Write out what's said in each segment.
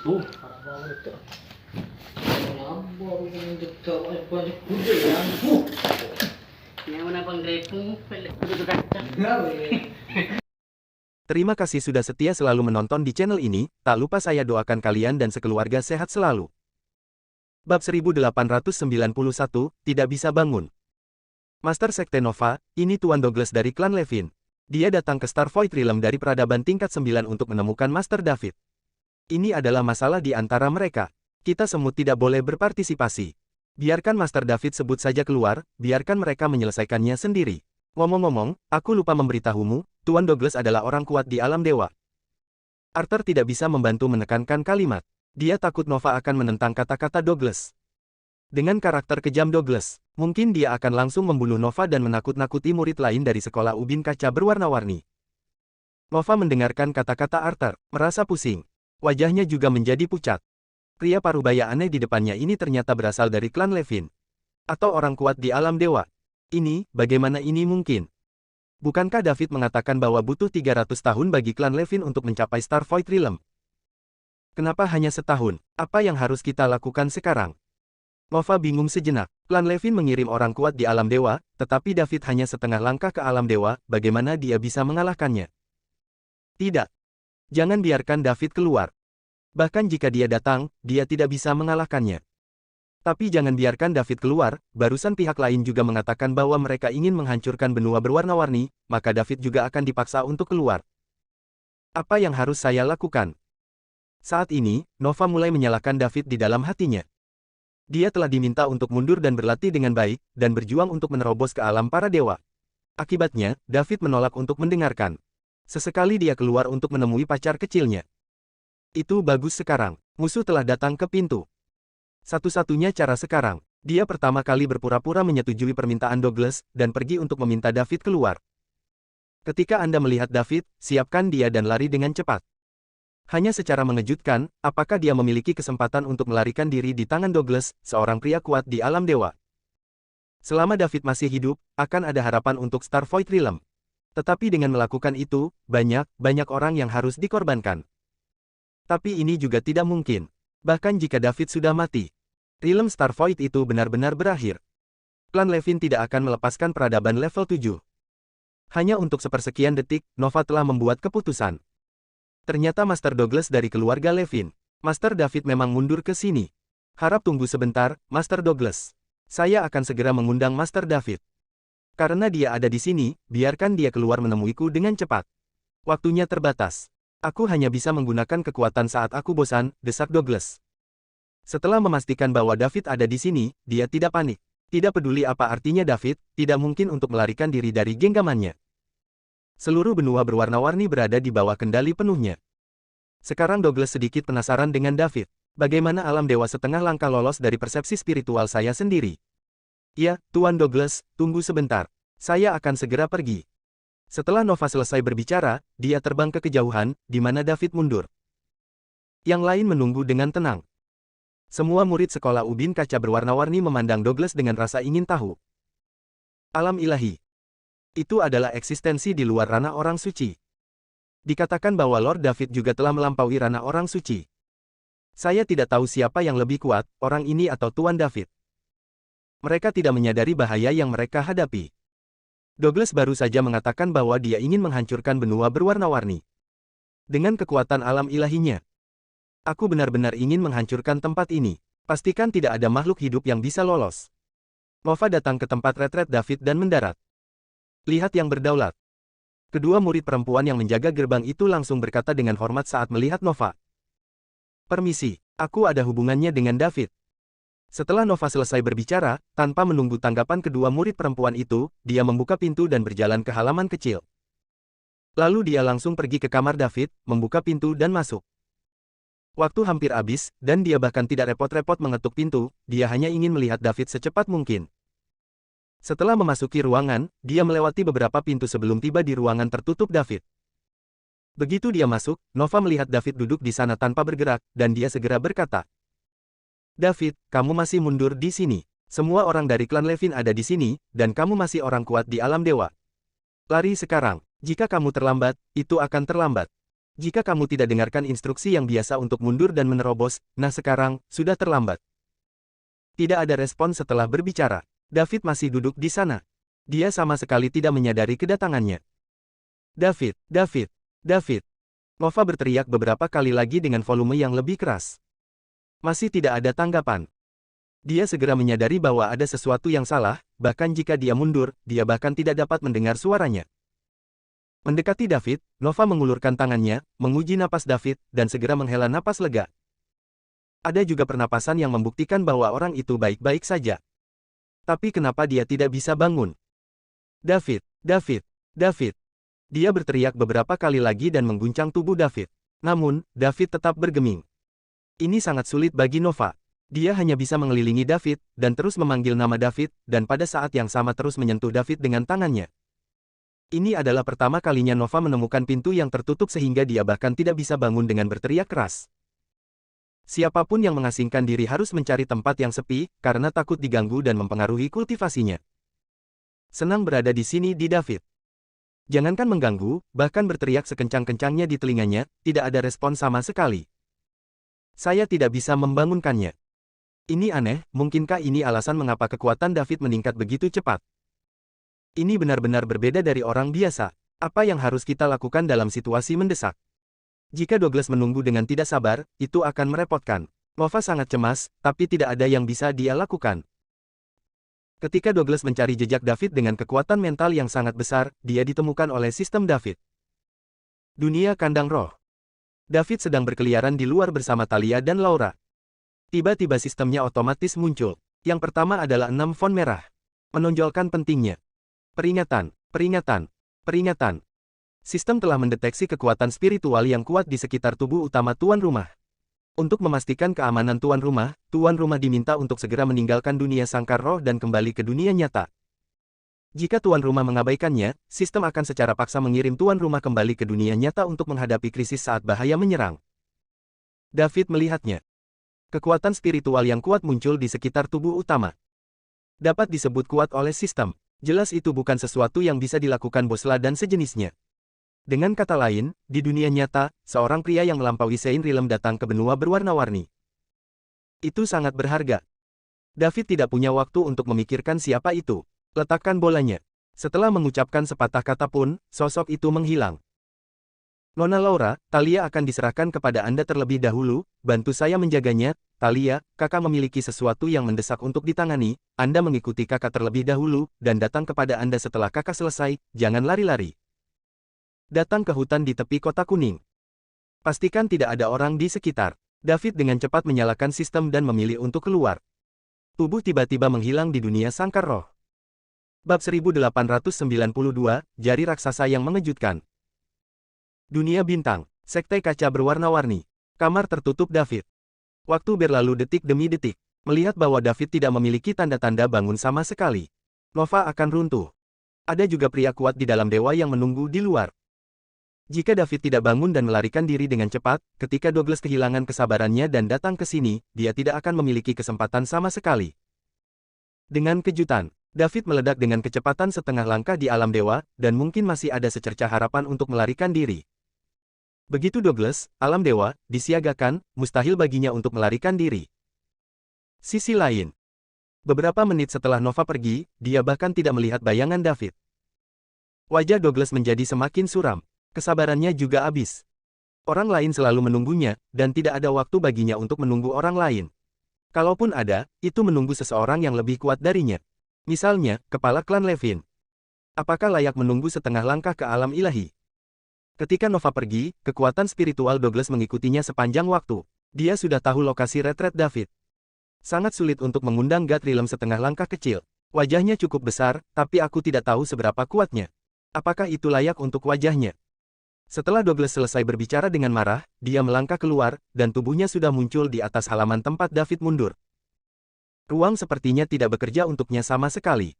Parah banget tuh. Nabor yung dito ay banyak kuda yan. Nyawa na pang grepong pala. Terima kasih sudah setia selalu menonton di channel ini, tak lupa saya doakan kalian dan sekeluarga sehat selalu. Bab 1891, Tidak Bisa Bangun. Master Sekte Nova, ini Tuan Douglas dari klan Levin. Dia datang ke Star Void Realm dari peradaban tingkat 9 untuk menemukan Master David. Ini adalah masalah di antara mereka. Kita semut tidak boleh berpartisipasi. Biarkan Master David sebut saja keluar, biarkan mereka menyelesaikannya sendiri. Ngomong-ngomong, aku lupa memberitahumu, Tuan Douglas adalah orang kuat di alam dewa. Arthur tidak bisa membantu menekankan kalimat. Dia takut Nova akan menentang kata-kata Douglas. Dengan karakter kejam Douglas, mungkin dia akan langsung membunuh Nova dan menakut-nakuti murid lain dari sekolah ubin kaca berwarna-warni. Nova mendengarkan kata-kata Arthur, merasa pusing. Wajahnya juga menjadi pucat. Pria parubaya aneh di depannya ini ternyata berasal dari klan Levin. Atau orang kuat di alam dewa. Bagaimana ini mungkin? Bukankah David mengatakan bahwa butuh 300 tahun bagi klan Levin untuk mencapai Star Void Realm? Kenapa hanya setahun? Apa yang harus kita lakukan sekarang? Nova bingung sejenak. Klan Levin mengirim orang kuat di alam dewa, tetapi David hanya setengah langkah ke alam dewa, bagaimana dia bisa mengalahkannya? Tidak. Jangan biarkan David keluar. Bahkan jika dia datang, dia tidak bisa mengalahkannya. Tapi jangan biarkan David keluar, barusan pihak lain juga mengatakan bahwa mereka ingin menghancurkan benua berwarna-warni, maka David juga akan dipaksa untuk keluar. Apa yang harus saya lakukan? Saat ini, Nova mulai menyalahkan David di dalam hatinya. Dia telah diminta untuk mundur dan berlatih dengan baik, dan berjuang untuk menerobos ke alam para dewa. Akibatnya, David menolak untuk mendengarkan. Sesekali dia keluar untuk menemui pacar kecilnya. Itu bagus sekarang, musuh telah datang ke pintu. Satu-satunya cara sekarang, dia pertama kali berpura-pura menyetujui permintaan Douglas, dan pergi untuk meminta David keluar. Ketika Anda melihat David, siapkan dia dan lari dengan cepat. Hanya secara mengejutkan, apakah dia memiliki kesempatan untuk melarikan diri di tangan Douglas, seorang pria kuat di alam dewa. Selama David masih hidup, akan ada harapan untuk Star Void Realm. Tetapi dengan melakukan itu, banyak orang yang harus dikorbankan. Tapi ini juga tidak mungkin. Bahkan jika David sudah mati, Realm Star Void itu benar-benar berakhir. Klan Levin tidak akan melepaskan peradaban level 7. Hanya untuk sepersekian detik, Nova telah membuat keputusan. Ternyata Master Douglas dari keluarga Levin. Master David memang mundur ke sini. Harap tunggu sebentar, Master Douglas. Saya akan segera mengundang Master David. Karena dia ada di sini, biarkan dia keluar menemuiku dengan cepat. Waktunya terbatas. Aku hanya bisa menggunakan kekuatan saat aku bosan, desak Douglas. Setelah memastikan bahwa David ada di sini, dia tidak panik. Tidak peduli apa artinya David, tidak mungkin untuk melarikan diri dari genggamannya. Seluruh benua berwarna-warni berada di bawah kendali penuhnya. Sekarang Douglas sedikit penasaran dengan David. Bagaimana alam dewa setengah langkah lolos dari persepsi spiritual saya sendiri? Ya, Tuan Douglas, tunggu sebentar. Saya akan segera pergi. Setelah Nova selesai berbicara, dia terbang ke kejauhan, di mana David mundur. Yang lain menunggu dengan tenang. Semua murid sekolah ubin kaca berwarna-warni memandang Douglas dengan rasa ingin tahu. Alam ilahi. Itu adalah eksistensi di luar ranah orang suci. Dikatakan bahwa Lord David juga telah melampaui ranah orang suci. Saya tidak tahu siapa yang lebih kuat, orang ini atau Tuan David. Mereka tidak menyadari bahaya yang mereka hadapi. Douglas baru saja mengatakan bahwa dia ingin menghancurkan benua berwarna-warni. Dengan kekuatan alam ilahinya. Aku benar-benar ingin menghancurkan tempat ini. Pastikan tidak ada makhluk hidup yang bisa lolos. Nova datang ke tempat retret David dan mendarat. Lihat yang berdaulat. Kedua murid perempuan yang menjaga gerbang itu langsung berkata dengan hormat saat melihat Nova. Permisi, aku ada hubungannya dengan David. Setelah Nova selesai berbicara, tanpa menunggu tanggapan kedua murid perempuan itu, dia membuka pintu dan berjalan ke halaman kecil. Lalu dia langsung pergi ke kamar David, membuka pintu dan masuk. Waktu hampir habis, dan dia bahkan tidak repot-repot mengetuk pintu, dia hanya ingin melihat David secepat mungkin. Setelah memasuki ruangan, dia melewati beberapa pintu sebelum tiba di ruangan tertutup David. Begitu dia masuk, Nova melihat David duduk di sana tanpa bergerak, dan dia segera berkata, David, kamu masih mundur di sini. Semua orang dari klan Levin ada di sini, dan kamu masih orang kuat di alam dewa. Lari sekarang. Jika kamu terlambat, itu akan terlambat. Jika kamu tidak dengarkan instruksi yang biasa untuk mundur dan menerobos, nah sekarang, sudah terlambat. Tidak ada respon setelah berbicara. David masih duduk di sana. Dia sama sekali tidak menyadari kedatangannya. David, David, David. Nova berteriak beberapa kali lagi dengan volume yang lebih keras. Masih tidak ada tanggapan. Dia segera menyadari bahwa ada sesuatu yang salah, bahkan jika dia mundur, dia bahkan tidak dapat mendengar suaranya. Mendekati David, Nova mengulurkan tangannya, menguji napas David, dan segera menghela napas lega. Ada juga pernapasan yang membuktikan bahwa orang itu baik-baik saja. Tapi kenapa dia tidak bisa bangun? David, David, David. Dia berteriak beberapa kali lagi dan mengguncang tubuh David. Namun, David tetap bergeming. Ini sangat sulit bagi Nova. Dia hanya bisa mengelilingi David, dan terus memanggil nama David, dan pada saat yang sama terus menyentuh David dengan tangannya. Ini adalah pertama kalinya Nova menemukan pintu yang tertutup sehingga dia bahkan tidak bisa bangun dengan berteriak keras. Siapapun yang mengasingkan diri harus mencari tempat yang sepi, karena takut diganggu dan mempengaruhi kultivasinya. Senang berada di sini di David. Jangankan mengganggu, bahkan berteriak sekencang-kencangnya di telinganya, tidak ada respon sama sekali. Saya tidak bisa membangunkannya. Ini aneh, mungkinkah ini alasan mengapa kekuatan David meningkat begitu cepat? Ini benar-benar berbeda dari orang biasa. Apa yang harus kita lakukan dalam situasi mendesak? Jika Douglas menunggu dengan tidak sabar, itu akan merepotkan. Nova sangat cemas, tapi tidak ada yang bisa dia lakukan. Ketika Douglas mencari jejak David dengan kekuatan mental yang sangat besar, dia ditemukan oleh sistem David. Dunia kandang roh. David sedang berkeliaran di luar bersama Talia dan Laura. Tiba-tiba sistemnya otomatis muncul. Yang pertama adalah 6 font merah. Menonjolkan pentingnya. Peringatan, peringatan, peringatan. Sistem telah mendeteksi kekuatan spiritual yang kuat di sekitar tubuh utama tuan rumah. Untuk memastikan keamanan tuan rumah diminta untuk segera meninggalkan dunia sangkar roh dan kembali ke dunia nyata. Jika tuan rumah mengabaikannya, sistem akan secara paksa mengirim tuan rumah kembali ke dunia nyata untuk menghadapi krisis saat bahaya menyerang. David melihatnya. Kekuatan spiritual yang kuat muncul di sekitar tubuh utama. Dapat disebut kuat oleh sistem. Jelas itu bukan sesuatu yang bisa dilakukan Bosla dan sejenisnya. Dengan kata lain, di dunia nyata, seorang pria yang melampaui Sein Realm datang ke benua berwarna-warni. Itu sangat berharga. David tidak punya waktu untuk memikirkan siapa itu. Letakkan bolanya. Setelah mengucapkan sepatah kata pun, sosok itu menghilang. Nona Laura, Talia akan diserahkan kepada Anda terlebih dahulu, bantu saya menjaganya. Talia, kakak memiliki sesuatu yang mendesak untuk ditangani, Anda mengikuti kakak terlebih dahulu, dan datang kepada Anda setelah kakak selesai, jangan lari-lari. Datang ke hutan di tepi kota kuning. Pastikan tidak ada orang di sekitar. David dengan cepat menyalakan sistem dan memilih untuk keluar. Tubuh tiba-tiba menghilang di dunia sangkar roh. Bab 1892, Jari Raksasa yang Mengejutkan. Dunia bintang, sekte kaca berwarna-warni. Kamar tertutup David. Waktu berlalu detik demi detik. Melihat bahwa David tidak memiliki tanda-tanda bangun sama sekali. Nova akan runtuh. Ada juga pria kuat di dalam dewa yang menunggu di luar. Jika David tidak bangun dan melarikan diri dengan cepat, ketika Douglas kehilangan kesabarannya dan datang ke sini, dia tidak akan memiliki kesempatan sama sekali. Dengan kejutan, David meledak dengan kecepatan setengah langkah di alam dewa, dan mungkin masih ada secercah harapan untuk melarikan diri. Begitu Douglas, alam dewa, disiagakan, mustahil baginya untuk melarikan diri. Sisi lain. Beberapa menit setelah Nova pergi, dia bahkan tidak melihat bayangan David. Wajah Douglas menjadi semakin suram. Kesabarannya juga habis. Orang lain selalu menunggunya, dan tidak ada waktu baginya untuk menunggu orang lain. Kalaupun ada, itu menunggu seseorang yang lebih kuat darinya. Misalnya, kepala klan Levin. Apakah layak menunggu setengah langkah ke alam ilahi? Ketika Nova pergi, kekuatan spiritual Douglas mengikutinya sepanjang waktu. Dia sudah tahu lokasi retret David. Sangat sulit untuk mengundang God Realm setengah langkah kecil. Wajahnya cukup besar, tapi aku tidak tahu seberapa kuatnya. Apakah itu layak untuk wajahnya? Setelah Douglas selesai berbicara dengan marah, dia melangkah keluar, dan tubuhnya sudah muncul di atas halaman tempat David mundur. Ruang sepertinya tidak bekerja untuknya sama sekali.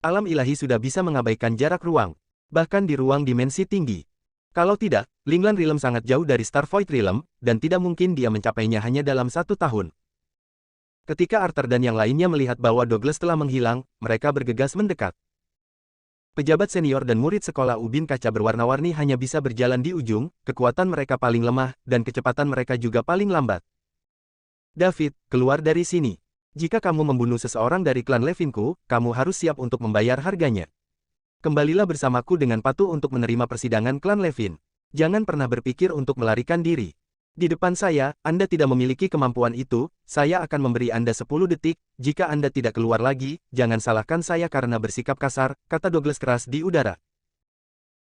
Alam ilahi sudah bisa mengabaikan jarak ruang, bahkan di ruang dimensi tinggi. Kalau tidak, Linglan Realm sangat jauh dari Star Void Realm, dan tidak mungkin dia mencapainya hanya dalam 1 tahun. Ketika Arthur dan yang lainnya melihat bahwa Douglas telah menghilang, mereka bergegas mendekat. Pejabat senior dan murid sekolah ubin kaca berwarna-warni hanya bisa berjalan di ujung, kekuatan mereka paling lemah, dan kecepatan mereka juga paling lambat. David, keluar dari sini. Jika kamu membunuh seseorang dari klan Levinku, kamu harus siap untuk membayar harganya. Kembalilah bersamaku dengan patuh untuk menerima persidangan klan Levin. Jangan pernah berpikir untuk melarikan diri. Di depan saya, Anda tidak memiliki kemampuan itu, saya akan memberi Anda 10 detik, jika Anda tidak keluar lagi, jangan salahkan saya karena bersikap kasar, kata Douglas keras di udara.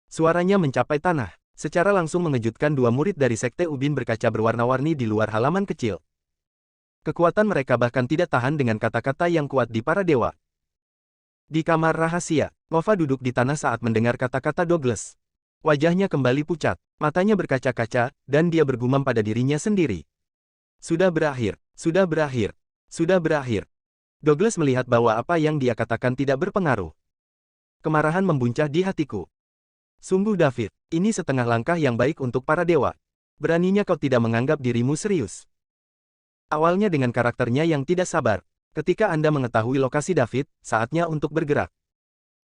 Suaranya mencapai tanah, secara langsung mengejutkan dua murid dari Sekte Ubin berkaca berwarna-warni di luar halaman kecil. Kekuatan mereka bahkan tidak tahan dengan kata-kata yang kuat di para dewa. Di kamar rahasia, Nova duduk di tanah saat mendengar kata-kata Douglas. Wajahnya kembali pucat, matanya berkaca-kaca, dan dia bergumam pada dirinya sendiri. Sudah berakhir, sudah berakhir, sudah berakhir. Douglas melihat bahwa apa yang dia katakan tidak berpengaruh. Kemarahan membuncah di hatiku. Sungguh David, ini setengah langkah yang baik untuk para dewa. Beraninya kau tidak menganggap dirimu serius. Awalnya dengan karakternya yang tidak sabar. Ketika Anda mengetahui lokasi David, saatnya untuk bergerak.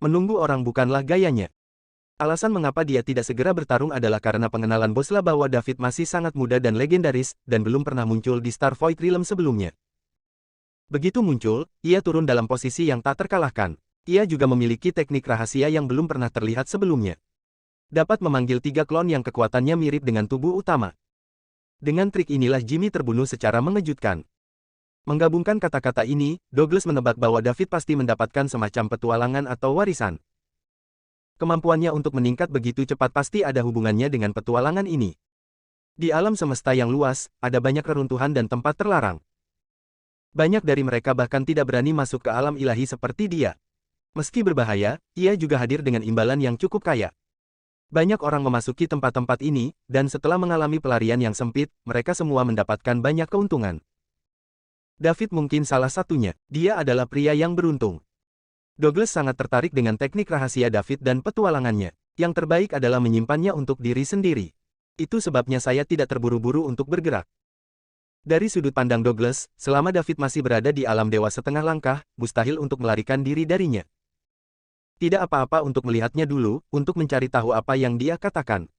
Menunggu orang bukanlah gayanya. Alasan mengapa dia tidak segera bertarung adalah karena pengenalan boslah bahwa David masih sangat muda dan legendaris, dan belum pernah muncul di Star Void Realm sebelumnya. Begitu muncul, ia turun dalam posisi yang tak terkalahkan. Ia juga memiliki teknik rahasia yang belum pernah terlihat sebelumnya. Dapat memanggil 3 klon yang kekuatannya mirip dengan tubuh utama. Dengan trik inilah Jimmy terbunuh secara mengejutkan. Menggabungkan kata-kata ini, Douglas menebak bahwa David pasti mendapatkan semacam petualangan atau warisan. Kemampuannya untuk meningkat begitu cepat pasti ada hubungannya dengan petualangan ini. Di alam semesta yang luas, ada banyak reruntuhan dan tempat terlarang. Banyak dari mereka bahkan tidak berani masuk ke alam ilahi seperti dia. Meski berbahaya, ia juga hadir dengan imbalan yang cukup kaya. Banyak orang memasuki tempat-tempat ini, dan setelah mengalami pelarian yang sempit, mereka semua mendapatkan banyak keuntungan. David mungkin salah satunya, dia adalah pria yang beruntung. Douglas sangat tertarik dengan teknik rahasia David dan petualangannya. Yang terbaik adalah menyimpannya untuk diri sendiri. Itu sebabnya saya tidak terburu-buru untuk bergerak. Dari sudut pandang Douglas, selama David masih berada di alam dewa setengah langkah, mustahil untuk melarikan diri darinya. Tidak apa-apa untuk melihatnya dulu, untuk mencari tahu apa yang dia katakan.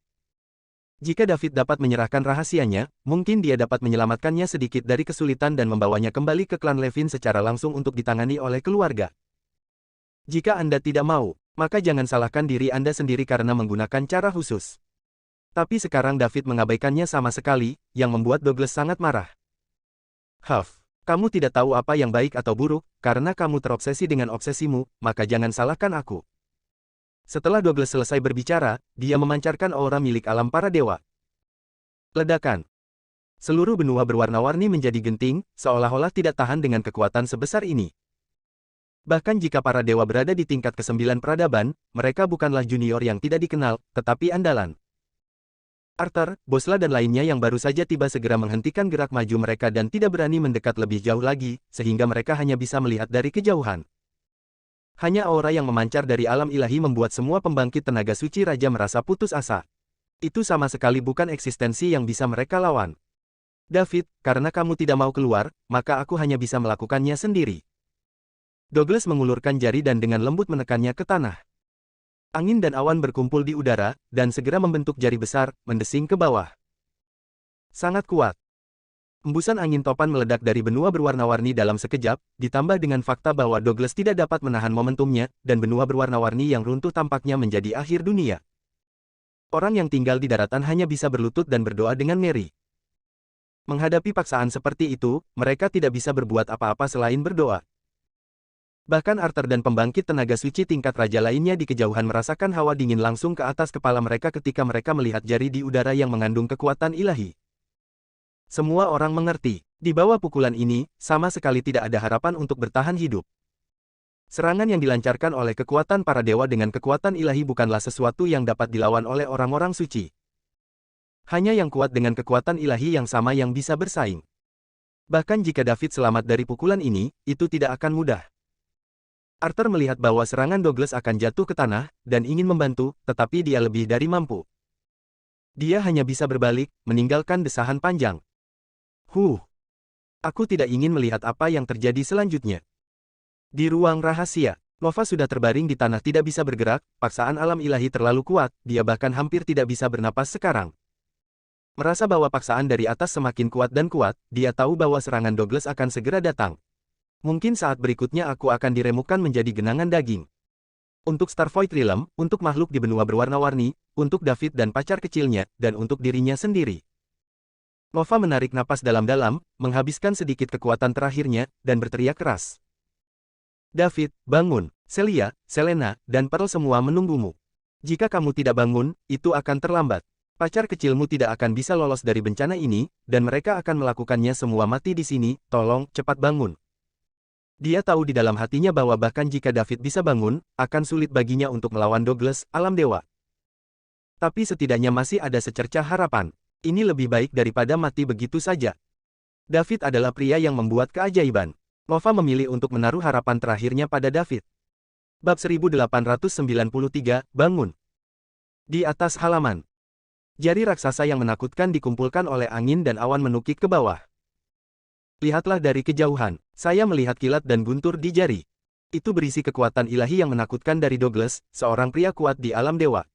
Jika David dapat menyerahkan rahasianya, mungkin dia dapat menyelamatkannya sedikit dari kesulitan dan membawanya kembali ke klan Levin secara langsung untuk ditangani oleh keluarga. Jika Anda tidak mau, maka jangan salahkan diri Anda sendiri karena menggunakan cara khusus. Tapi sekarang David mengabaikannya sama sekali, yang membuat Douglas sangat marah. Huff, kamu tidak tahu apa yang baik atau buruk, karena kamu terobsesi dengan obsesimu, maka jangan salahkan aku. Setelah Douglas selesai berbicara, dia memancarkan aura milik alam para dewa. Ledakan. Seluruh benua berwarna-warni menjadi genting, seolah-olah tidak tahan dengan kekuatan sebesar ini. Bahkan jika para dewa berada di tingkat ke-9 peradaban, mereka bukanlah junior yang tidak dikenal, tetapi andalan. Arthur, Bosla dan lainnya yang baru saja tiba segera menghentikan gerak maju mereka dan tidak berani mendekat lebih jauh lagi, sehingga mereka hanya bisa melihat dari kejauhan. Hanya aura yang memancar dari alam ilahi membuat semua pembangkit tenaga suci raja merasa putus asa. Itu sama sekali bukan eksistensi yang bisa mereka lawan. David, karena kamu tidak mau keluar, maka aku hanya bisa melakukannya sendiri. Douglas mengulurkan jari dan dengan lembut menekannya ke tanah. Angin dan awan berkumpul di udara, dan segera membentuk jari besar, mendesing ke bawah. Sangat kuat. Embusan angin topan meledak dari benua berwarna-warni dalam sekejap, ditambah dengan fakta bahwa Douglas tidak dapat menahan momentumnya, dan benua berwarna-warni yang runtuh tampaknya menjadi akhir dunia. Orang yang tinggal di daratan hanya bisa berlutut dan berdoa dengan Mary. Menghadapi paksaan seperti itu, mereka tidak bisa berbuat apa-apa selain berdoa. Bahkan Arthur dan pembangkit tenaga suci tingkat raja lainnya di kejauhan merasakan hawa dingin langsung ke atas kepala mereka ketika mereka melihat jari di udara yang mengandung kekuatan ilahi. Semua orang mengerti, di bawah pukulan ini, sama sekali tidak ada harapan untuk bertahan hidup. Serangan yang dilancarkan oleh kekuatan para dewa dengan kekuatan ilahi bukanlah sesuatu yang dapat dilawan oleh orang-orang suci. Hanya yang kuat dengan kekuatan ilahi yang sama yang bisa bersaing. Bahkan jika David selamat dari pukulan ini, itu tidak akan mudah. Arthur melihat bahwa serangan Douglas akan jatuh ke tanah, dan ingin membantu, tetapi dia lebih dari mampu. Dia hanya bisa berbalik, meninggalkan desahan panjang. Aku tidak ingin melihat apa yang terjadi selanjutnya. Di ruang rahasia, Nova sudah terbaring di tanah tidak bisa bergerak, paksaan alam ilahi terlalu kuat, dia bahkan hampir tidak bisa bernapas sekarang. Merasa bahwa paksaan dari atas semakin kuat dan kuat, dia tahu bahwa serangan Douglas akan segera datang. Mungkin saat berikutnya aku akan diremukkan menjadi genangan daging. Untuk Starvoid Realm, untuk makhluk di benua berwarna-warni, untuk David dan pacar kecilnya, dan untuk dirinya sendiri. Nova menarik napas dalam-dalam, menghabiskan sedikit kekuatan terakhirnya, dan berteriak keras. David, bangun. Celia, Selena, dan Pearl semua menunggumu. Jika kamu tidak bangun, itu akan terlambat. Pacar kecilmu tidak akan bisa lolos dari bencana ini, dan mereka akan melakukannya semua mati di sini, tolong, cepat bangun. Dia tahu di dalam hatinya bahwa bahkan jika David bisa bangun, akan sulit baginya untuk melawan Douglas, alam dewa. Tapi setidaknya masih ada secercah harapan. Ini lebih baik daripada mati begitu saja. David adalah pria yang membuat keajaiban. Nova memilih untuk menaruh harapan terakhirnya pada David. Bab 1893, bangun. Di atas halaman. Jari raksasa yang menakutkan dikumpulkan oleh angin dan awan menukik ke bawah. Lihatlah dari kejauhan, saya melihat kilat dan guntur di jari. Itu berisi kekuatan ilahi yang menakutkan dari Douglas, seorang pria kuat di alam dewa.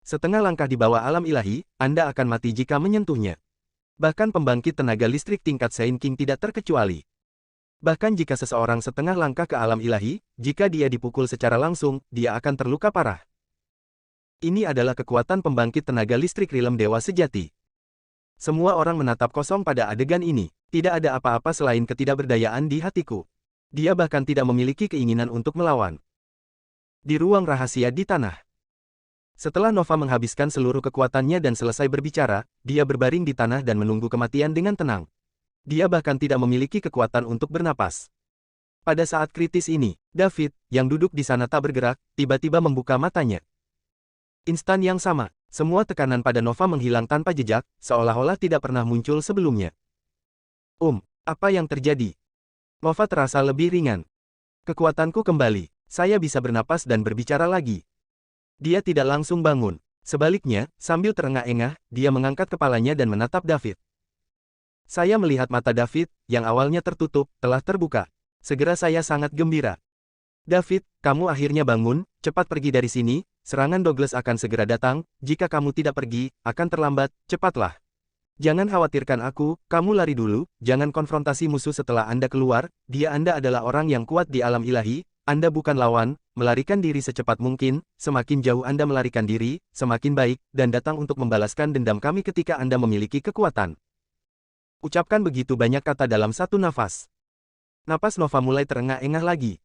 Setengah langkah di bawah alam ilahi, Anda akan mati jika menyentuhnya. Bahkan pembangkit tenaga listrik tingkat Saint King tidak terkecuali. Bahkan jika seseorang setengah langkah ke alam ilahi, jika dia dipukul secara langsung, dia akan terluka parah. Ini adalah kekuatan pembangkit tenaga listrik realm dewa sejati. Semua orang menatap kosong pada adegan ini. Tidak ada apa-apa selain ketidakberdayaan di hatiku. Dia bahkan tidak memiliki keinginan untuk melawan. Di ruang rahasia di tanah. Setelah Nova menghabiskan seluruh kekuatannya dan selesai berbicara, dia berbaring di tanah dan menunggu kematian dengan tenang. Dia bahkan tidak memiliki kekuatan untuk bernapas. Pada saat kritis ini, David, yang duduk di sana tak bergerak, tiba-tiba membuka matanya. Instan yang sama, semua tekanan pada Nova menghilang tanpa jejak, seolah-olah tidak pernah muncul sebelumnya. Apa yang terjadi? Nova terasa lebih ringan. Kekuatanku kembali, saya bisa bernapas dan berbicara lagi. Dia tidak langsung bangun. Sebaliknya, sambil terengah-engah, dia mengangkat kepalanya dan menatap David. Saya melihat mata David, yang awalnya tertutup, telah terbuka. Segera saya sangat gembira. David, kamu akhirnya bangun, cepat pergi dari sini, serangan Douglas akan segera datang, jika kamu tidak pergi, akan terlambat, cepatlah. Jangan khawatirkan aku, kamu lari dulu, jangan konfrontasi musuh setelah Anda keluar, Anda adalah orang yang kuat di alam ilahi, Anda bukan lawan, melarikan diri secepat mungkin, semakin jauh Anda melarikan diri, semakin baik, dan datang untuk membalaskan dendam kami ketika Anda memiliki kekuatan. Ucapkan begitu banyak kata dalam satu nafas. Napas Nova mulai terengah-engah lagi.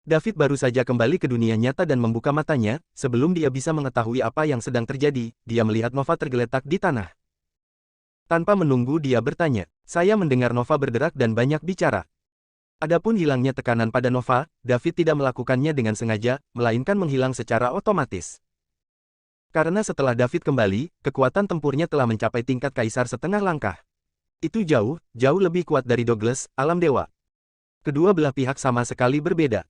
David baru saja kembali ke dunia nyata dan membuka matanya, sebelum dia bisa mengetahui apa yang sedang terjadi, dia melihat Nova tergeletak di tanah. Tanpa menunggu dia bertanya, saya mendengar Nova berderak dan banyak bicara. Adapun hilangnya tekanan pada Nova, David tidak melakukannya dengan sengaja, melainkan menghilang secara otomatis. Karena setelah David kembali, kekuatan tempurnya telah mencapai tingkat kaisar setengah langkah. Itu jauh lebih kuat dari Douglas, alam dewa. Kedua belah pihak sama sekali berbeda.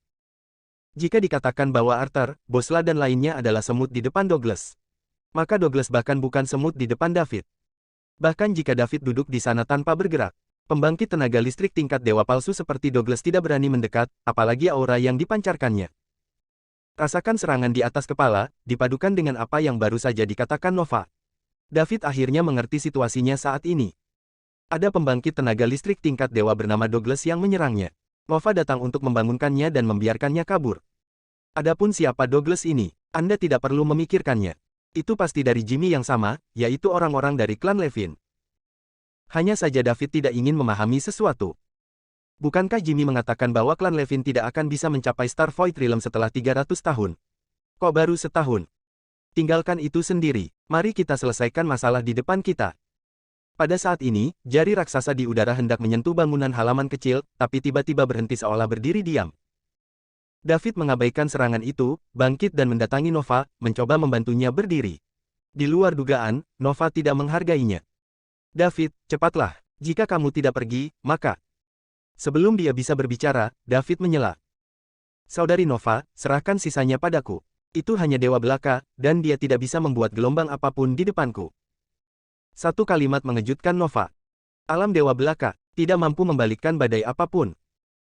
Jika dikatakan bahwa Arthur, Bosla dan lainnya adalah semut di depan Douglas, maka Douglas bahkan bukan semut di depan David. Bahkan jika David duduk di sana tanpa bergerak, pembangkit tenaga listrik tingkat dewa palsu seperti Douglas tidak berani mendekat, apalagi aura yang dipancarkannya. Rasakan serangan di atas kepala, dipadukan dengan apa yang baru saja dikatakan Nova. David akhirnya mengerti situasinya saat ini. Ada pembangkit tenaga listrik tingkat dewa bernama Douglas yang menyerangnya. Nova datang untuk membangunkannya dan membiarkannya kabur. Adapun siapa Douglas ini, Anda tidak perlu memikirkannya. Itu pasti dari Jimmy yang sama, yaitu orang-orang dari klan Levin. Hanya saja David tidak ingin memahami sesuatu. Bukankah Jimmy mengatakan bahwa klan Levin tidak akan bisa mencapai Starvoid Realm setelah 300 tahun? Kok baru setahun? Tinggalkan itu sendiri, mari kita selesaikan masalah di depan kita. Pada saat ini, jari raksasa di udara hendak menyentuh bangunan halaman kecil, tapi tiba-tiba berhenti seolah berdiri diam. David mengabaikan serangan itu, bangkit dan mendatangi Nova, mencoba membantunya berdiri. Di luar dugaan, Nova tidak menghargainya. David, cepatlah, jika kamu tidak pergi, maka... Sebelum dia bisa berbicara, David menyela. Saudari Nova, serahkan sisanya padaku. Itu hanya dewa belaka, dan dia tidak bisa membuat gelombang apapun di depanku. Satu kalimat mengejutkan Nova. Alam dewa belaka, tidak mampu membalikkan badai apapun.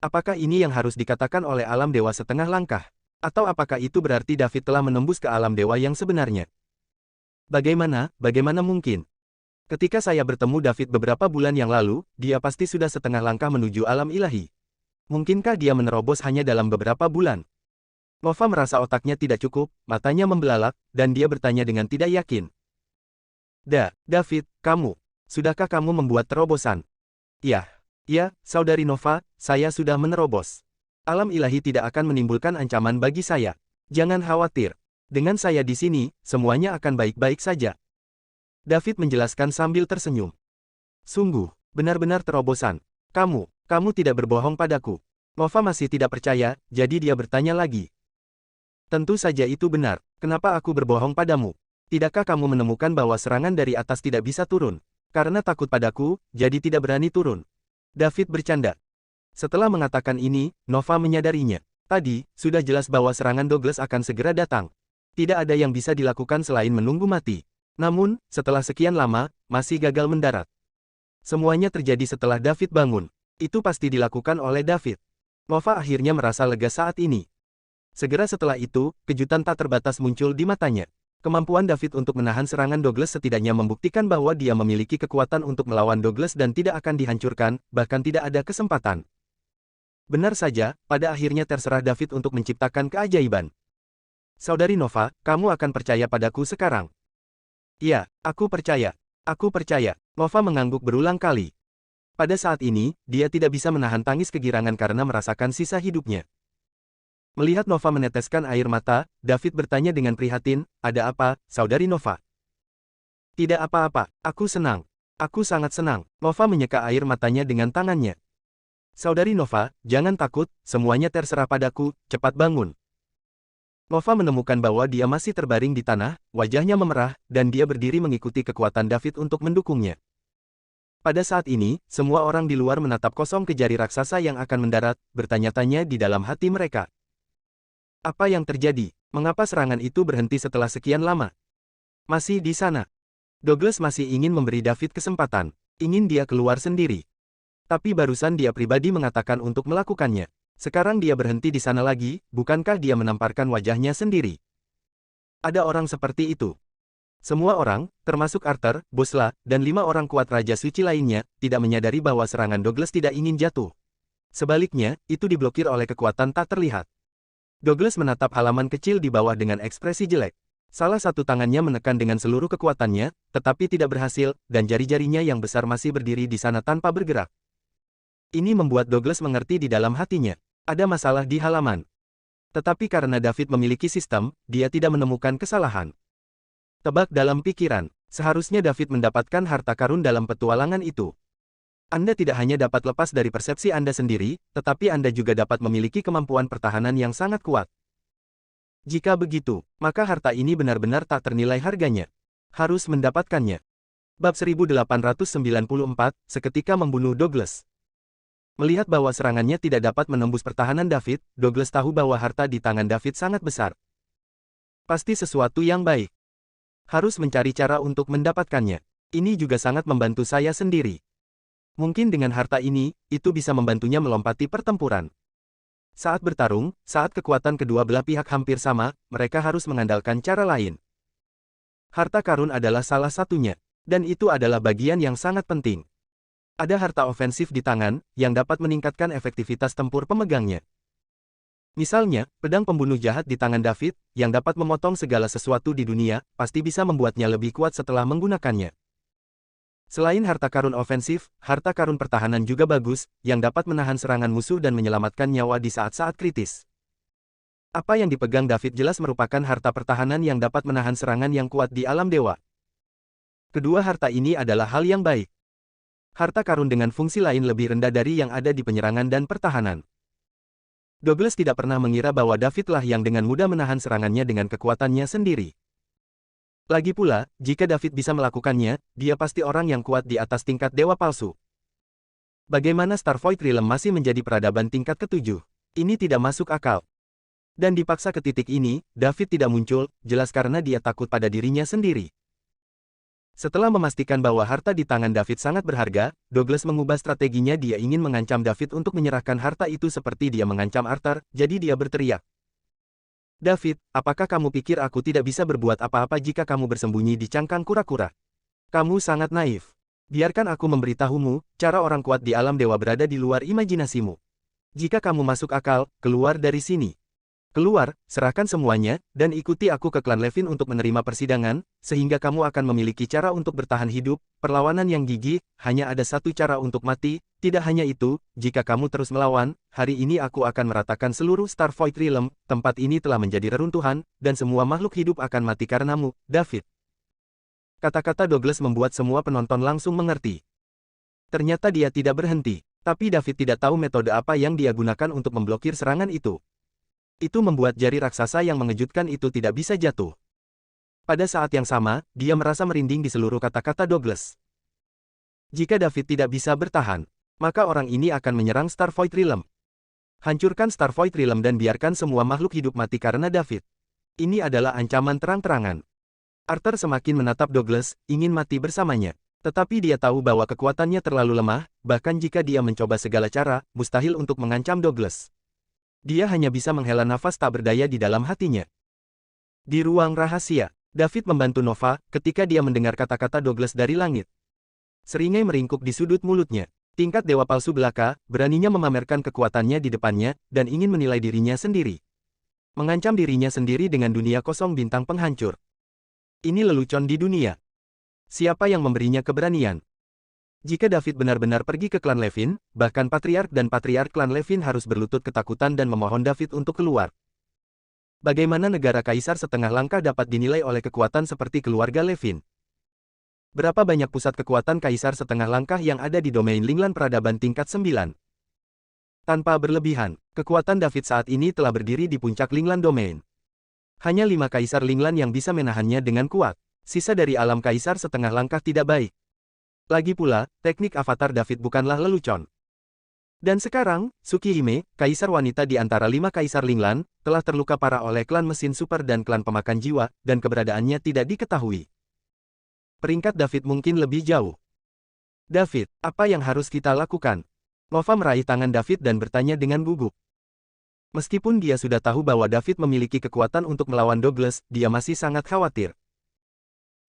Apakah ini yang harus dikatakan oleh alam dewa setengah langkah? Atau apakah itu berarti David telah menembus ke alam dewa yang sebenarnya? Bagaimana mungkin? Ketika saya bertemu David beberapa bulan yang lalu, dia pasti sudah setengah langkah menuju alam ilahi. Mungkinkah dia menerobos hanya dalam beberapa bulan? Nova merasa otaknya tidak cukup, matanya membelalak, dan dia bertanya dengan tidak yakin. David, sudahkah kamu membuat terobosan? Ya, saudari Nova, saya sudah menerobos. Alam ilahi tidak akan menimbulkan ancaman bagi saya. Jangan khawatir. Dengan saya di sini, semuanya akan baik-baik saja. David menjelaskan sambil tersenyum. Sungguh, benar-benar terobosan. Kamu tidak berbohong padaku. Nova masih tidak percaya, jadi dia bertanya lagi. Tentu saja itu benar. Kenapa aku berbohong padamu? Tidakkah kamu menemukan bahwa serangan dari atas tidak bisa turun? Karena takut padaku, jadi tidak berani turun. David bercanda. Setelah mengatakan ini, Nova menyadarinya. Tadi, sudah jelas bahwa serangan Douglas akan segera datang. Tidak ada yang bisa dilakukan selain menunggu mati. Namun, setelah sekian lama, masih gagal mendarat. Semuanya terjadi setelah David bangun. Itu pasti dilakukan oleh David. Nova akhirnya merasa lega saat ini. Segera setelah itu, kejutan tak terbatas muncul di matanya. Kemampuan David untuk menahan serangan Douglas setidaknya membuktikan bahwa dia memiliki kekuatan untuk melawan Douglas dan tidak akan dihancurkan, bahkan tidak ada kesempatan. Benar saja, pada akhirnya terserah David untuk menciptakan keajaiban. Saudari Nova, kamu akan percaya padaku sekarang? Iya, aku percaya. Nova mengangguk berulang kali. Pada saat ini, dia tidak bisa menahan tangis kegirangan karena merasakan sisa hidupnya. Melihat Nova meneteskan air mata, David bertanya dengan prihatin, "Ada apa, saudari Nova?" "Tidak apa-apa, aku senang. Aku sangat senang." Nova menyeka air matanya dengan tangannya. "Saudari Nova, jangan takut, semuanya terserah padaku, cepat bangun." Nova menemukan bahwa dia masih terbaring di tanah, wajahnya memerah, dan dia berdiri mengikuti kekuatan David untuk mendukungnya. Pada saat ini, semua orang di luar menatap kosong ke jari raksasa yang akan mendarat, bertanya-tanya di dalam hati mereka. Apa yang terjadi? Mengapa serangan itu berhenti setelah sekian lama? Masih di sana. Douglas masih ingin memberi David kesempatan. Ingin dia keluar sendiri. Tapi barusan dia pribadi mengatakan untuk melakukannya. Sekarang dia berhenti di sana lagi, bukankah dia menamparkan wajahnya sendiri? Ada orang seperti itu. Semua orang, termasuk Arthur, Bosla, dan 5 orang kuat Raja Suci lainnya, tidak menyadari bahwa serangan Douglas tidak ingin jatuh. Sebaliknya, itu diblokir oleh kekuatan tak terlihat. Douglas menatap halaman kecil di bawah dengan ekspresi jelek. Salah satu tangannya menekan dengan seluruh kekuatannya, tetapi tidak berhasil, dan jari-jarinya yang besar masih berdiri di sana tanpa bergerak. Ini membuat Douglas mengerti di dalam hatinya. Ada masalah di halaman. Tetapi karena David memiliki sistem, dia tidak menemukan kesalahan. Tebak dalam pikiran, seharusnya David mendapatkan harta karun dalam petualangan itu. Anda tidak hanya dapat lepas dari persepsi Anda sendiri, tetapi Anda juga dapat memiliki kemampuan pertahanan yang sangat kuat. Jika begitu, maka harta ini benar-benar tak ternilai harganya. Harus mendapatkannya. Bab 1894, seketika membunuh Douglas. Melihat bahwa serangannya tidak dapat menembus pertahanan David, Douglas tahu bahwa harta di tangan David sangat besar. Pasti sesuatu yang baik. Harus mencari cara untuk mendapatkannya. Ini juga sangat membantu saya sendiri. Mungkin dengan harta ini, itu bisa membantunya melompati pertempuran. Saat bertarung, saat kekuatan kedua belah pihak hampir sama, mereka harus mengandalkan cara lain. Harta karun adalah salah satunya, dan itu adalah bagian yang sangat penting. Ada harta ofensif di tangan, yang dapat meningkatkan efektivitas tempur pemegangnya. Misalnya, pedang pembunuh jahat di tangan David, yang dapat memotong segala sesuatu di dunia, pasti bisa membuatnya lebih kuat setelah menggunakannya. Selain harta karun ofensif, harta karun pertahanan juga bagus, yang dapat menahan serangan musuh dan menyelamatkan nyawa di saat-saat kritis. Apa yang dipegang David jelas merupakan harta pertahanan yang dapat menahan serangan yang kuat di alam dewa. Kedua harta ini adalah hal yang baik. Harta karun dengan fungsi lain lebih rendah dari yang ada di penyerangan dan pertahanan. Douglas tidak pernah mengira bahwa Davidlah yang dengan mudah menahan serangannya dengan kekuatannya sendiri. Lagi pula, jika David bisa melakukannya, dia pasti orang yang kuat di atas tingkat dewa palsu. Bagaimana Starvoid Realm masih menjadi peradaban tingkat ke-7? Ini tidak masuk akal. Dan dipaksa ke titik ini, David tidak muncul, jelas karena dia takut pada dirinya sendiri. Setelah memastikan bahwa harta di tangan David sangat berharga, Douglas mengubah strateginya. Dia ingin mengancam David untuk menyerahkan harta itu seperti dia mengancam Arthur, jadi dia berteriak. David, apakah kamu pikir aku tidak bisa berbuat apa-apa jika kamu bersembunyi di cangkang kura-kura? Kamu sangat naif. Biarkan aku memberitahumu, cara orang kuat di alam dewa berada di luar imajinasimu. Jika kamu masuk akal, keluar dari sini. Keluar, serahkan semuanya, dan ikuti aku ke klan Levin untuk menerima persidangan, sehingga kamu akan memiliki cara untuk bertahan hidup, perlawanan yang gigih, hanya ada satu cara untuk mati, tidak hanya itu, jika kamu terus melawan, hari ini aku akan meratakan seluruh Starvoid Realm, tempat ini telah menjadi reruntuhan, dan semua makhluk hidup akan mati karenamu, David. Kata-kata Douglas membuat semua penonton langsung mengerti. Ternyata dia tidak berhenti, tapi David tidak tahu metode apa yang dia gunakan untuk memblokir serangan itu. Itu membuat jari raksasa yang mengejutkan itu tidak bisa jatuh. Pada saat yang sama, dia merasa merinding di seluruh kata-kata Douglas. Jika David tidak bisa bertahan, maka orang ini akan menyerang Starvoid Realm. Hancurkan Starvoid Realm dan biarkan semua makhluk hidup mati karena David. Ini adalah ancaman terang-terangan. Arthur semakin menatap Douglas, ingin mati bersamanya. Tetapi dia tahu bahwa kekuatannya terlalu lemah, bahkan jika dia mencoba segala cara, mustahil untuk mengancam Douglas. Dia hanya bisa menghela nafas tak berdaya di dalam hatinya. Di ruang rahasia, David membantu Nova ketika dia mendengar kata-kata Douglas dari langit. Seringai meringkuk di sudut mulutnya. Tingkat dewa palsu belaka, beraninya memamerkan kekuatannya di depannya, dan ingin menilai dirinya sendiri. Mengancam dirinya sendiri dengan dunia kosong bintang penghancur. Ini lelucon di dunia. Siapa yang memberinya keberanian? Jika David benar-benar pergi ke klan Levin, bahkan Patriark dan Patriark klan Levin harus berlutut ketakutan dan memohon David untuk keluar. Bagaimana negara kaisar setengah langkah dapat dinilai oleh kekuatan seperti keluarga Levin? Berapa banyak pusat kekuatan kaisar setengah langkah yang ada di domain Linglan peradaban tingkat 9? Tanpa berlebihan, kekuatan David saat ini telah berdiri di puncak Linglan domain. Hanya 5 kaisar Linglan yang bisa menahannya dengan kuat. Sisa dari alam kaisar setengah langkah tidak baik. Lagi pula, teknik avatar David bukanlah lelucon. Dan sekarang, Tsukihime, kaisar wanita di antara 5 kaisar Linglan, telah terluka parah oleh klan mesin super dan klan pemakan jiwa, dan keberadaannya tidak diketahui. Peringkat David mungkin lebih jauh. David, apa yang harus kita lakukan? Nova meraih tangan David dan bertanya dengan gugup. Meskipun dia sudah tahu bahwa David memiliki kekuatan untuk melawan Douglas, dia masih sangat khawatir.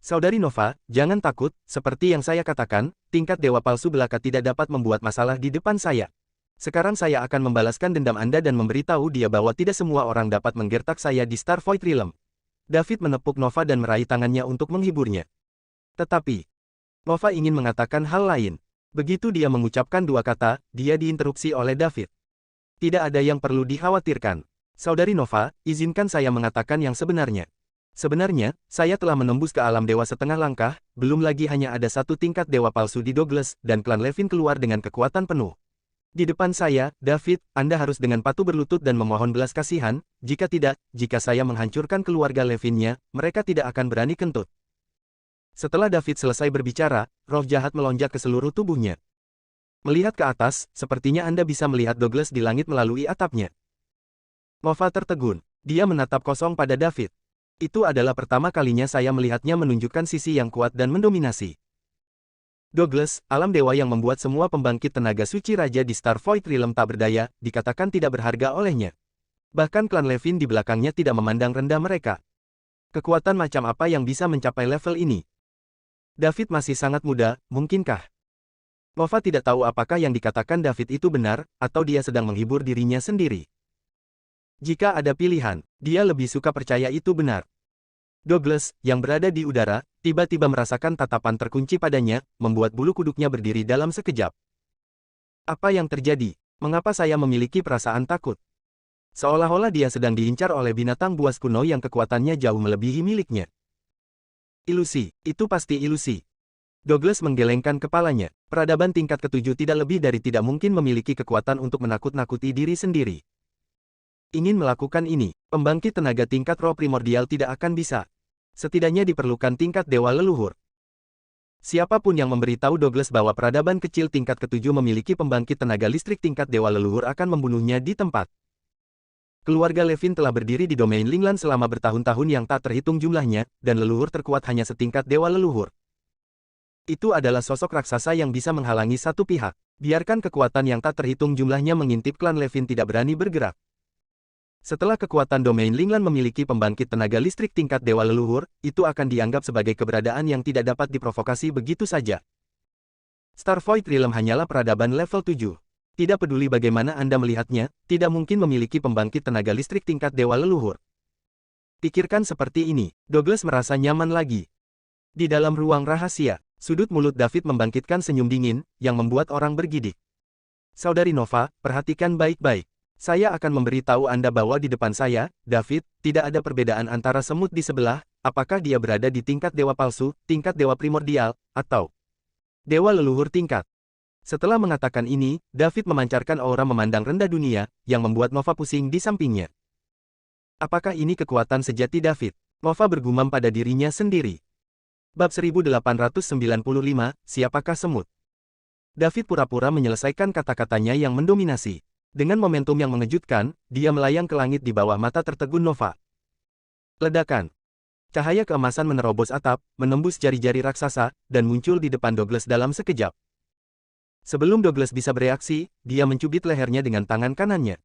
Saudari Nova, jangan takut, seperti yang saya katakan, tingkat dewa palsu belaka tidak dapat membuat masalah di depan saya. Sekarang saya akan membalaskan dendam Anda dan memberitahu dia bahwa tidak semua orang dapat menggertak saya di Starvoid Realm. David menepuk Nova dan meraih tangannya untuk menghiburnya. Tetapi, Nova ingin mengatakan hal lain. Begitu dia mengucapkan 2 kata, dia diinterupsi oleh David. Tidak ada yang perlu dikhawatirkan. Saudari Nova, izinkan saya mengatakan yang sebenarnya. Sebenarnya, saya telah menembus ke alam dewa setengah langkah, belum lagi hanya ada 1 tingkat dewa palsu di Douglas, dan klan Levin keluar dengan kekuatan penuh. Di depan saya, David, Anda harus dengan patuh berlutut dan memohon belas kasihan, jika tidak, jika saya menghancurkan keluarga Levinnya, mereka tidak akan berani kentut. Setelah David selesai berbicara, roh jahat melonjak ke seluruh tubuhnya. Melihat ke atas, sepertinya Anda bisa melihat Douglas di langit melalui atapnya. Nova tertegun. Dia menatap kosong pada David. Itu adalah pertama kalinya saya melihatnya menunjukkan sisi yang kuat dan mendominasi. Douglas, alam dewa yang membuat semua pembangkit tenaga suci raja di Starvoid Realm tak berdaya, dikatakan tidak berharga olehnya. Bahkan klan Levin di belakangnya tidak memandang rendah mereka. Kekuatan macam apa yang bisa mencapai level ini? David masih sangat muda, mungkinkah? Nova tidak tahu apakah yang dikatakan David itu benar, atau dia sedang menghibur dirinya sendiri. Jika ada pilihan, dia lebih suka percaya itu benar. Douglas, yang berada di udara, tiba-tiba merasakan tatapan terkunci padanya, membuat bulu kuduknya berdiri dalam sekejap. Apa yang terjadi? Mengapa saya memiliki perasaan takut? Seolah-olah dia sedang diincar oleh binatang buas kuno yang kekuatannya jauh melebihi miliknya. Ilusi, itu pasti ilusi. Douglas menggelengkan kepalanya. Peradaban tingkat ke-7 tidak lebih dari tidak mungkin memiliki kekuatan untuk menakut-nakuti diri sendiri. Ingin melakukan ini, pembangkit tenaga tingkat roh primordial tidak akan bisa. Setidaknya diperlukan tingkat dewa leluhur. Siapapun yang memberitahu Douglas bahwa peradaban kecil tingkat ke-7 memiliki pembangkit tenaga listrik tingkat dewa leluhur akan membunuhnya di tempat. Keluarga Levin telah berdiri di domain Linglan selama bertahun-tahun yang tak terhitung jumlahnya, dan leluhur terkuat hanya setingkat dewa leluhur. Itu adalah sosok raksasa yang bisa menghalangi satu pihak. Biarkan kekuatan yang tak terhitung jumlahnya mengintip klan Levin tidak berani bergerak. Setelah kekuatan domain Linglan memiliki pembangkit tenaga listrik tingkat dewa leluhur, itu akan dianggap sebagai keberadaan yang tidak dapat diprovokasi begitu saja. Star Void Realm hanyalah peradaban level 7. Tidak peduli bagaimana Anda melihatnya, tidak mungkin memiliki pembangkit tenaga listrik tingkat dewa leluhur. Pikirkan seperti ini, Douglas merasa nyaman lagi. Di dalam ruang rahasia, sudut mulut David membangkitkan senyum dingin, yang membuat orang bergidik. Saudari Nova, perhatikan baik-baik. Saya akan memberitahu Anda bahwa di depan saya, David, tidak ada perbedaan antara semut di sebelah, apakah dia berada di tingkat dewa palsu, tingkat dewa primordial, atau dewa leluhur tingkat. Setelah mengatakan ini, David memancarkan aura memandang rendah dunia, yang membuat Nova pusing di sampingnya. Apakah ini kekuatan sejati David? Nova bergumam pada dirinya sendiri. Bab 1895, Siapakah Semut? David pura-pura menyelesaikan kata-katanya yang mendominasi. Dengan momentum yang mengejutkan, dia melayang ke langit di bawah mata tertegun Nova. Ledakan. Cahaya keemasan menerobos atap, menembus jari-jari raksasa, dan muncul di depan Douglas dalam sekejap. Sebelum Douglas bisa bereaksi, dia mencubit lehernya dengan tangan kanannya.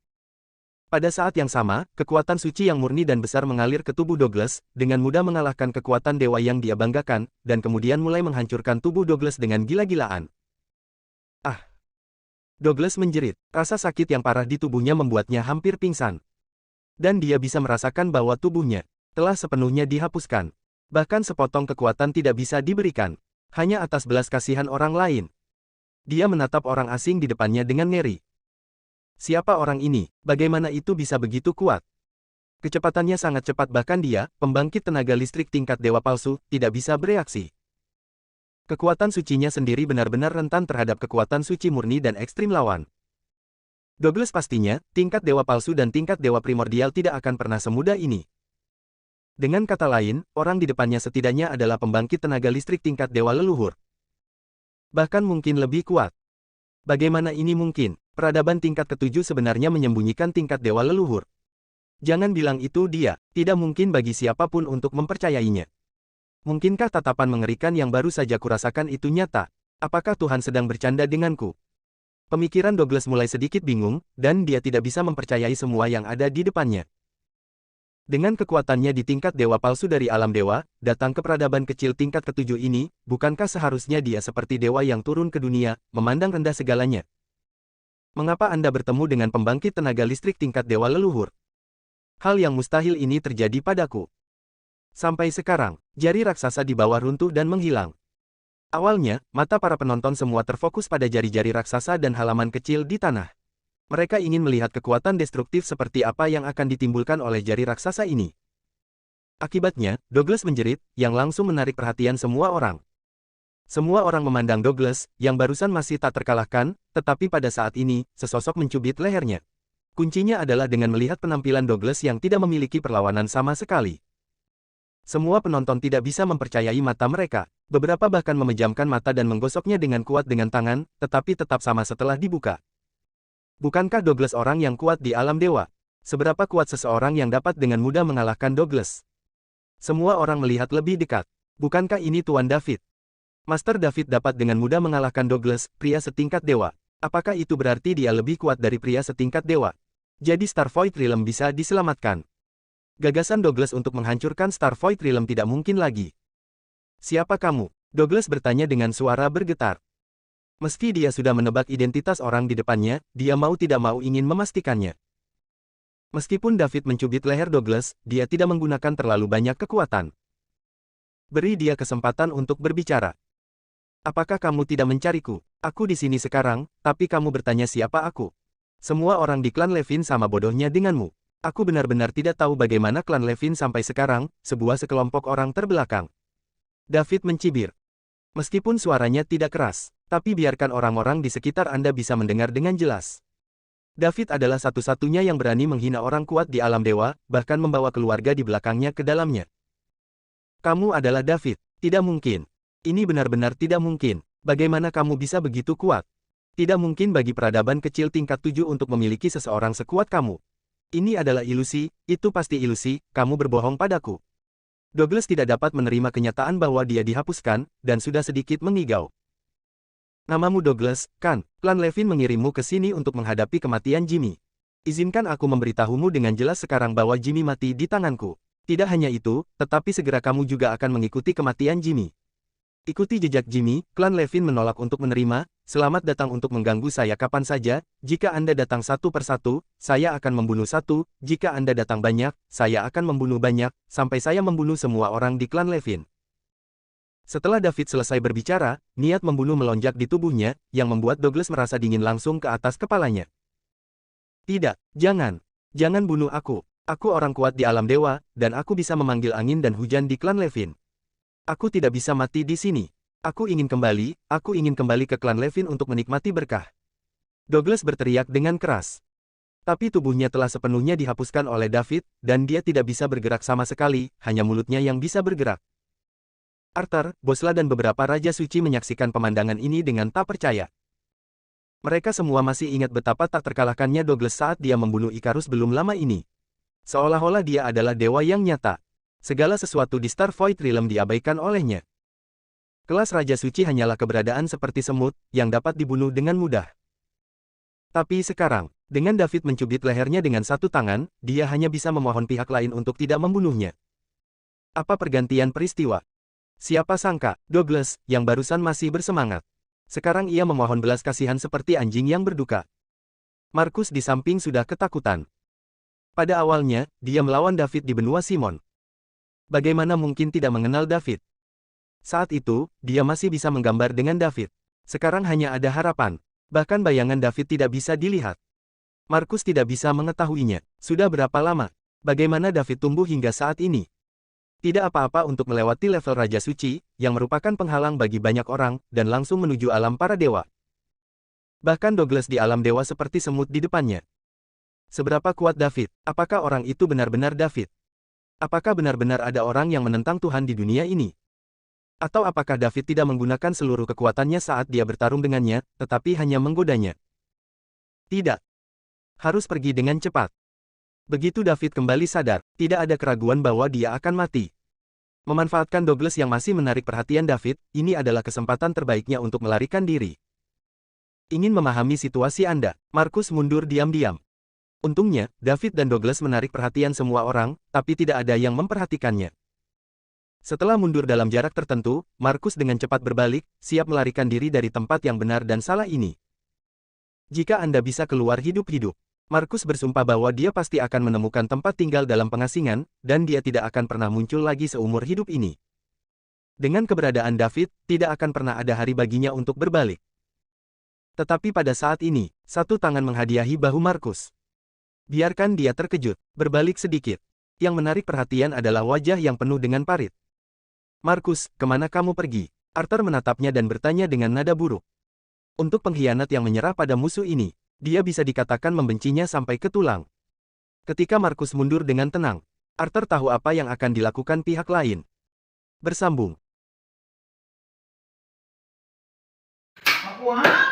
Pada saat yang sama, kekuatan suci yang murni dan besar mengalir ke tubuh Douglas, dengan mudah mengalahkan kekuatan dewa yang dia banggakan, dan kemudian mulai menghancurkan tubuh Douglas dengan gila-gilaan. Ah! Douglas menjerit. Rasa sakit yang parah di tubuhnya membuatnya hampir pingsan. Dan dia bisa merasakan bahwa tubuhnya telah sepenuhnya dihapuskan. Bahkan sepotong kekuatan tidak bisa diberikan. Hanya atas belas kasihan orang lain. Dia menatap orang asing di depannya dengan ngeri. Siapa orang ini? Bagaimana itu bisa begitu kuat? Kecepatannya sangat cepat bahkan dia, pembangkit tenaga listrik tingkat dewa palsu, tidak bisa bereaksi. Kekuatan sucinya sendiri benar-benar rentan terhadap kekuatan suci murni dan ekstrim lawan. Douglas pastinya, tingkat dewa palsu dan tingkat dewa primordial tidak akan pernah semudah ini. Dengan kata lain, orang di depannya setidaknya adalah pembangkit tenaga listrik tingkat dewa leluhur. Bahkan mungkin lebih kuat. Bagaimana ini mungkin? Peradaban tingkat ketujuh sebenarnya menyembunyikan tingkat dewa leluhur. Jangan bilang itu dia, tidak mungkin bagi siapapun untuk mempercayainya. Mungkinkah tatapan mengerikan yang baru saja kurasakan itu nyata? Apakah Tuhan sedang bercanda denganku? Pemikiran Douglas mulai sedikit bingung, dan dia tidak bisa mempercayai semua yang ada di depannya. Dengan kekuatannya di tingkat dewa palsu dari alam dewa, datang ke peradaban kecil tingkat ketujuh ini, bukankah seharusnya dia seperti dewa yang turun ke dunia, memandang rendah segalanya? Mengapa Anda bertemu dengan pembangkit tenaga listrik tingkat dewa leluhur? Hal yang mustahil ini terjadi padaku. Sampai sekarang, jari raksasa di bawah runtuh dan menghilang. Awalnya, mata para penonton semua terfokus pada jari-jari raksasa dan halaman kecil di tanah. Mereka ingin melihat kekuatan destruktif seperti apa yang akan ditimbulkan oleh jari raksasa ini. Akibatnya, Douglas menjerit, yang langsung menarik perhatian semua orang. Semua orang memandang Douglas, yang barusan masih tak terkalahkan, tetapi pada saat ini, sesosok mencubit lehernya. Kuncinya adalah dengan melihat penampilan Douglas yang tidak memiliki perlawanan sama sekali. Semua penonton tidak bisa mempercayai mata mereka. Beberapa bahkan memejamkan mata dan menggosoknya dengan kuat dengan tangan, tetapi tetap sama setelah dibuka. Bukankah Douglas orang yang kuat di alam dewa? Seberapa kuat seseorang yang dapat dengan mudah mengalahkan Douglas? Semua orang melihat lebih dekat. Bukankah ini Tuan David? Master David dapat dengan mudah mengalahkan Douglas, pria setingkat dewa. Apakah itu berarti dia lebih kuat dari pria setingkat dewa? Jadi Star Void Realm bisa diselamatkan. Gagasan Douglas untuk menghancurkan Star Void Realm tidak mungkin lagi. Siapa kamu? Douglas bertanya dengan suara bergetar. Meski dia sudah menebak identitas orang di depannya, dia mau tidak mau ingin memastikannya. Meskipun David mencubit leher Douglas, dia tidak menggunakan terlalu banyak kekuatan. Beri dia kesempatan untuk berbicara. Apakah kamu tidak mencariku? Aku di sini sekarang, tapi kamu bertanya siapa aku? Semua orang di klan Levin sama bodohnya denganmu. Aku benar-benar tidak tahu bagaimana klan Levin sampai sekarang, sebuah sekelompok orang terbelakang. David mencibir. Meskipun suaranya tidak keras, tapi biarkan orang-orang di sekitar Anda bisa mendengar dengan jelas. David adalah satu-satunya yang berani menghina orang kuat di alam dewa, bahkan membawa keluarga di belakangnya ke dalamnya. Kamu adalah David. Tidak mungkin. Ini benar-benar tidak mungkin. Bagaimana kamu bisa begitu kuat? Tidak mungkin bagi peradaban kecil tingkat 7 untuk memiliki seseorang sekuat kamu. Ini adalah ilusi, itu pasti ilusi, kamu berbohong padaku. Douglas tidak dapat menerima kenyataan bahwa dia dihapuskan, dan sudah sedikit mengigau. Namamu Douglas, kan? Klan Levin mengirimmu ke sini untuk menghadapi kematian Jimmy. Izinkan aku memberitahumu dengan jelas sekarang bahwa Jimmy mati di tanganku. Tidak hanya itu, tetapi segera kamu juga akan mengikuti kematian Jimmy. Ikuti jejak Jimmy, klan Levin menolak untuk menerima. Selamat datang untuk mengganggu saya kapan saja. Jika Anda datang satu persatu, saya akan membunuh satu. Jika Anda datang banyak, saya akan membunuh banyak, sampai saya membunuh semua orang di klan Levin. Setelah David selesai berbicara, niat membunuh melonjak di tubuhnya, yang membuat Douglas merasa dingin langsung ke atas kepalanya. Tidak, jangan. Jangan bunuh aku. Aku orang kuat di alam dewa, dan aku bisa memanggil angin dan hujan di klan Levin. Aku tidak bisa mati di sini. Aku ingin kembali ke klan Levin untuk menikmati berkah. Douglas berteriak dengan keras. Tapi tubuhnya telah sepenuhnya dihapuskan oleh David, dan dia tidak bisa bergerak sama sekali, hanya mulutnya yang bisa bergerak. Arthur, Bosla dan beberapa Raja Suci menyaksikan pemandangan ini dengan tak percaya. Mereka semua masih ingat betapa tak terkalahkannya Douglas saat dia membunuh Icarus belum lama ini. Seolah-olah dia adalah dewa yang nyata. Segala sesuatu di Star Void Realm diabaikan olehnya. Kelas Raja Suci hanyalah keberadaan seperti semut, yang dapat dibunuh dengan mudah. Tapi sekarang, dengan David mencubit lehernya dengan satu tangan, dia hanya bisa memohon pihak lain untuk tidak membunuhnya. Apa pergantian peristiwa? Siapa sangka, Douglas, yang barusan masih bersemangat. Sekarang ia memohon belas kasihan seperti anjing yang berduka. Markus di samping sudah ketakutan. Pada awalnya, dia melawan David di benua Simon. Bagaimana mungkin tidak mengenal David? Saat itu, dia masih bisa menggambar dengan David. Sekarang hanya ada harapan. Bahkan bayangan David tidak bisa dilihat. Markus tidak bisa mengetahuinya. Sudah berapa lama? Bagaimana David tumbuh hingga saat ini? Tidak apa-apa untuk melewati level Raja Suci, yang merupakan penghalang bagi banyak orang, dan langsung menuju alam para dewa. Bahkan Douglas di alam dewa seperti semut di depannya. Seberapa kuat David? Apakah orang itu benar-benar David? Apakah benar-benar ada orang yang menentang Tuhan di dunia ini? Atau apakah David tidak menggunakan seluruh kekuatannya saat dia bertarung dengannya, tetapi hanya menggodanya? Tidak. Harus pergi dengan cepat. Begitu David kembali sadar, tidak ada keraguan bahwa dia akan mati. Memanfaatkan Douglas yang masih menarik perhatian David, ini adalah kesempatan terbaiknya untuk melarikan diri. Ingin memahami situasi Anda, Markus mundur diam-diam. Untungnya, David dan Douglas menarik perhatian semua orang, tapi tidak ada yang memperhatikannya. Setelah mundur dalam jarak tertentu, Markus dengan cepat berbalik, siap melarikan diri dari tempat yang benar dan salah ini. Jika Anda bisa keluar hidup-hidup, Markus bersumpah bahwa dia pasti akan menemukan tempat tinggal dalam pengasingan, dan dia tidak akan pernah muncul lagi seumur hidup ini. Dengan keberadaan David, tidak akan pernah ada hari baginya untuk berbalik. Tetapi pada saat ini, satu tangan menghadiahi bahu Markus. Biarkan dia terkejut, berbalik sedikit. Yang menarik perhatian adalah wajah yang penuh dengan parit. Markus, kemana kamu pergi? Arthur menatapnya dan bertanya dengan nada buruk. Untuk pengkhianat yang menyerah pada musuh ini, dia bisa dikatakan membencinya sampai ke tulang. Ketika Markus mundur dengan tenang, Arthur tahu apa yang akan dilakukan pihak lain. Bersambung. Wah!